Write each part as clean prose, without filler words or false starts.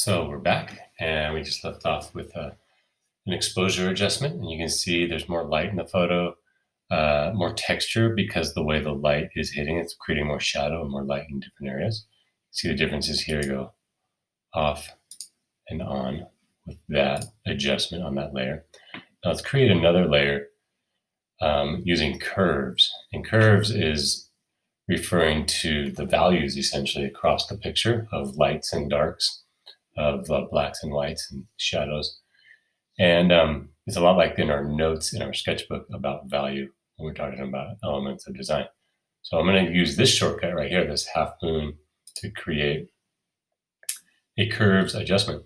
So we're back, and we just left off with an exposure adjustment, and you can see there's more light in the photo, more texture because the way the light is hitting, it's creating more shadow and more light in different areas. See the differences here go off and on with that adjustment on that layer. Now let's create another layer using curves, and curves is referring to the values essentially across the picture of lights and darks, of blacks and whites and shadows. And it's a lot like in our notes in our sketchbook about value when we're talking about elements of design. So I'm going to use this shortcut right here, this half moon, to create a curves adjustment.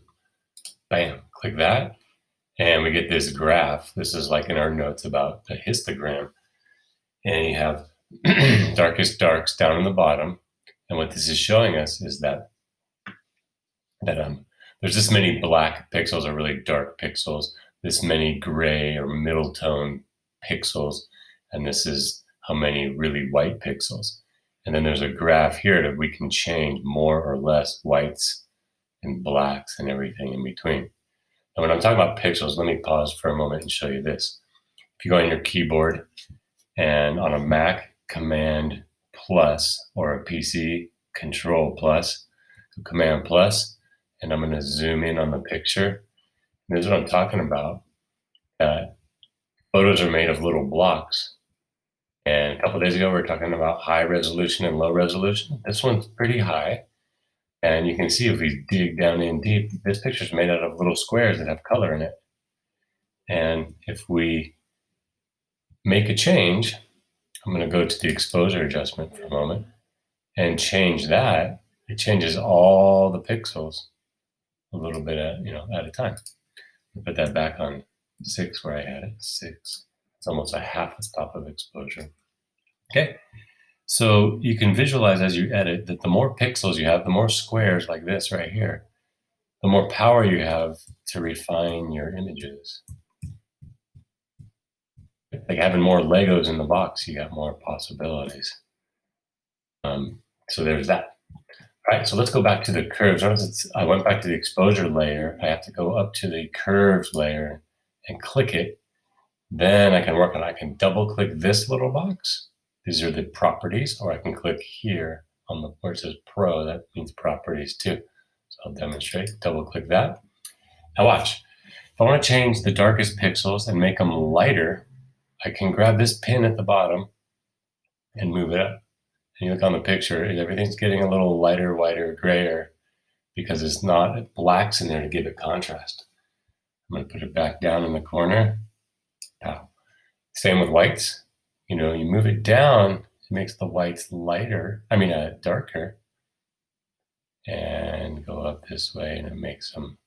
Bam, click that, and we get this graph. This is like in our notes about a histogram. And you have darkest darks down in the bottom. And what this is showing us is that there's this many black pixels or really dark pixels, this many gray or middle tone pixels, and this is how many really white pixels. And then there's a graph here that we can change more or less whites and blacks and everything in between. And when I'm talking about pixels, let me pause for a moment and show you this. If you go on your keyboard and on a Mac, Command plus, or a PC, Control plus, Command plus, and I'm going to zoom in on the picture. And this is what I'm talking about. Photos are made of little blocks. And a couple of days ago, we were talking about high resolution and low resolution. This one's pretty high. And you can see if we dig down in deep, this picture is made out of little squares that have color in it. And if we make a change, I'm going to go to the exposure adjustment for a moment and change that. It changes all the pixels a little bit at a time. Put that back on 6 where I had it, 6. It's almost a half a stop of exposure. Okay, so you can visualize as you edit that the more pixels you have, the more squares like this right here, the more power you have to refine your images. Like having more Legos in the box, you got more possibilities. So there's that. All right, so let's go back to the curves. Notice I went back to the exposure layer. I have to go up to the curves layer and click it. Then I can work on it. I can double click this little box. These are the properties, or I can click here on the where it says Pro. That means properties too. So I'll demonstrate. Double click that. Now watch. If I want to change the darkest pixels and make them lighter, I can grab this pin at the bottom and move it up. And you look on the picture, everything's getting a little lighter, whiter, grayer because it's not blacks in there to give it contrast. I'm going to put it back down in the corner. Pow. Same with whites. You move it down, it makes the whites darker. And go up this way and it makes them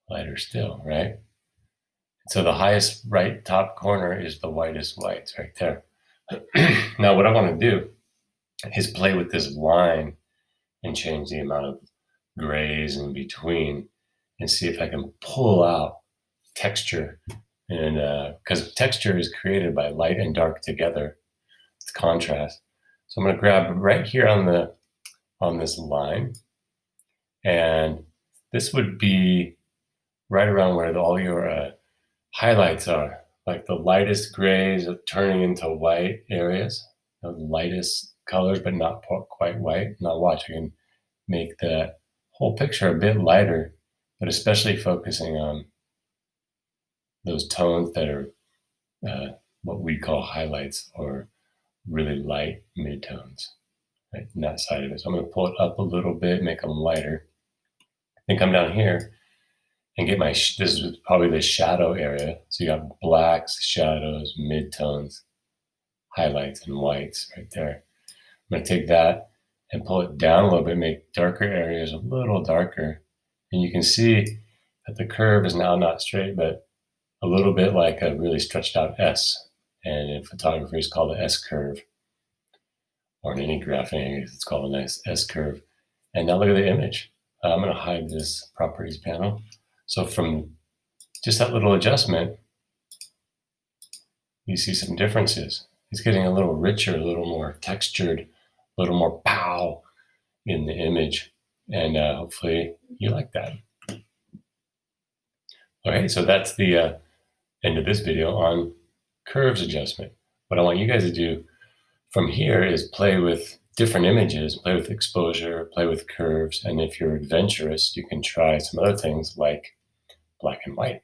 lighter still, right? So the highest right top corner is the whitest whites right there. Now what I want to do is play with this line and change the amount of grays in between and see if I can pull out texture. And because texture is created by light and dark together, it's contrast. So I'm going to grab right here on this line, and this would be right around where all your highlights are, like the lightest grays turning into white areas, the lightest colors, but not quite white. Now watch, I can make the whole picture a bit lighter, but especially focusing on those tones that are what we call highlights or really light midtones, right? In that side of it. So I'm going to pull it up a little bit, make them lighter. Then come down here and get this is probably the shadow area. So you got blacks, shadows, midtones, highlights, and whites right there. I'm going to take that and pull it down a little bit, make darker areas a little darker. And you can see that the curve is now not straight, but a little bit like a really stretched out S. And in photography, it's called the S curve. Or in any graphing, it's called a nice S curve. And now look at the image. I'm going to hide this properties panel. So from just that little adjustment, you see some differences. It's getting a little richer, a little more textured, a little more pow in the image. And hopefully you like that. Okay, so that's the end of this video on curves adjustment. What I want you guys to do from here is play with different images, play with exposure, play with curves, and if you're adventurous, you can try some other things like black and white,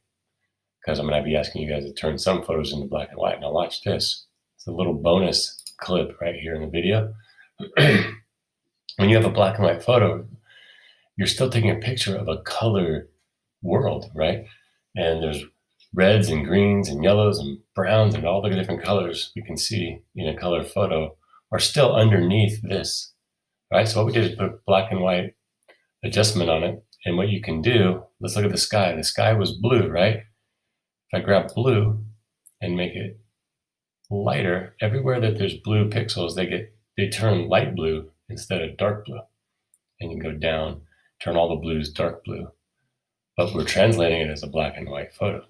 because I'm going to be asking you guys to turn some photos into black and white. Now watch this. It's a little bonus clip right here in the video. When you have a black and white photo, you're still taking a picture of a color world, right? And there's reds and greens and yellows and browns and all the different colors we can see in a color photo are still underneath this, right? So what we did is put black and white adjustment on it. And what you can do, let's look at the sky. The sky was blue, right? If I grab blue and make it lighter, everywhere that there's blue pixels, they turn light blue instead of dark blue. And you can go down, turn all the blues dark blue. But we're translating it as a black and white photo.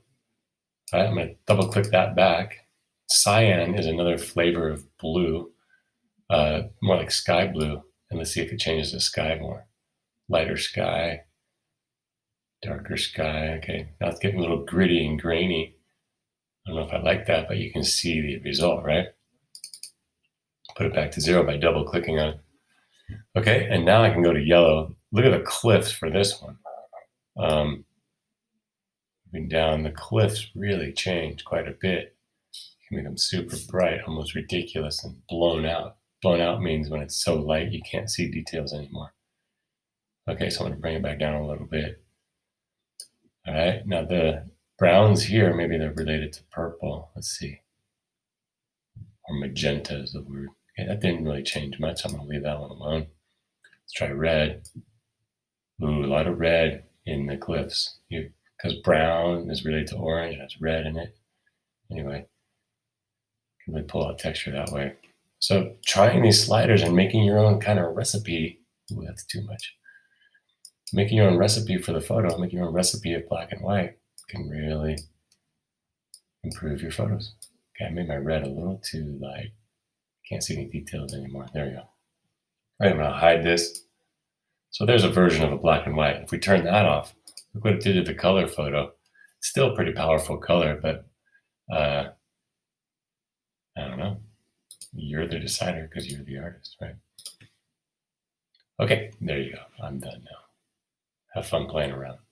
All right, I'm going to double click that back. Cyan is another flavor of blue, more like sky blue. And let's see if it changes the sky more. Lighter sky, darker sky. Okay, now it's getting a little gritty and grainy. I don't know if I like that, but you can see the result, right? Put it back to 0 by double clicking on it. Okay, and now I can go to yellow. Look at the cliffs for this one. Moving down, the cliffs really change quite a bit. You can make them super bright, almost ridiculous, and blown out. Blown out means when it's so light you can't see details anymore. Okay, so I'm going to bring it back down a little bit. All right, now the browns here, maybe they're related to purple. Let's see. Or magenta is the word. Okay, that didn't really change much. I'm going to leave that one alone. Let's try red. Ooh, a lot of red in the cliffs. Because brown is related to orange, and has red in it. Anyway, can really pull out texture that way. So trying these sliders and making your own kind of recipe. Ooh, that's too much. Making your own recipe for the photo, making your own recipe of black and white can really improve your photos. Okay, I made my red a little too light. Can't see any details anymore. There we go. All right, I'm going to hide this. So there's a version of a black and white. If we turn that off, look what it did to the color photo. It's still a pretty powerful color, but I don't know. You're the decider because you're the artist, right? Okay, there you go. I'm done now. Have fun playing around.